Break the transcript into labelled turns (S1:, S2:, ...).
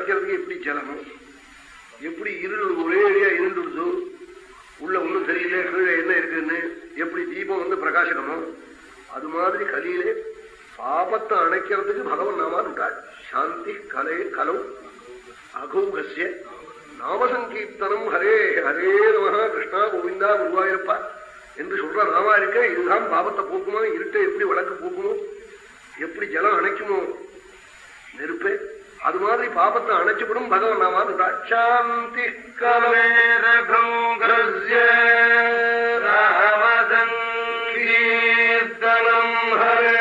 S1: அணைக்கிறதுக்கு எப்படி ஜலமும், எப்படி இருள் ஒரே அடியா இருந்துடுதோ, உள்ள ஒன்றும் தெரியல கீழே என்ன இருக்குன்னு எப்படி தீபம் வந்து பிரகாசனமோ, அது மாதிரி கலியிலே பாபத்தை அணைக்கிறதுக்கு பகவன் நாமாட்டாள். சாந்தி கலை கலவு அகௌகசிய நாமசங்கீர்த்தனம் ஹரே ஹரே நமஹ கிருஷ்ணா கோவிந்தா குருவாயிருப்பா என்று சொல்ற நாமா இருக்க. இதுதான் பாபத்தை போக்குமோ, இருட்டை எப்படி விளக்கு போக்குமோ, எப்படி ஜலம் அணைக்குமோ நெருப்பே, அது மாதிரி பாபத்தை அணைச்சுவிடும் பகவன் நாமாட்டாள். சாந்தி கலேரகௌகஸ்யநாமசங்கீர்த்தனம் ஹரே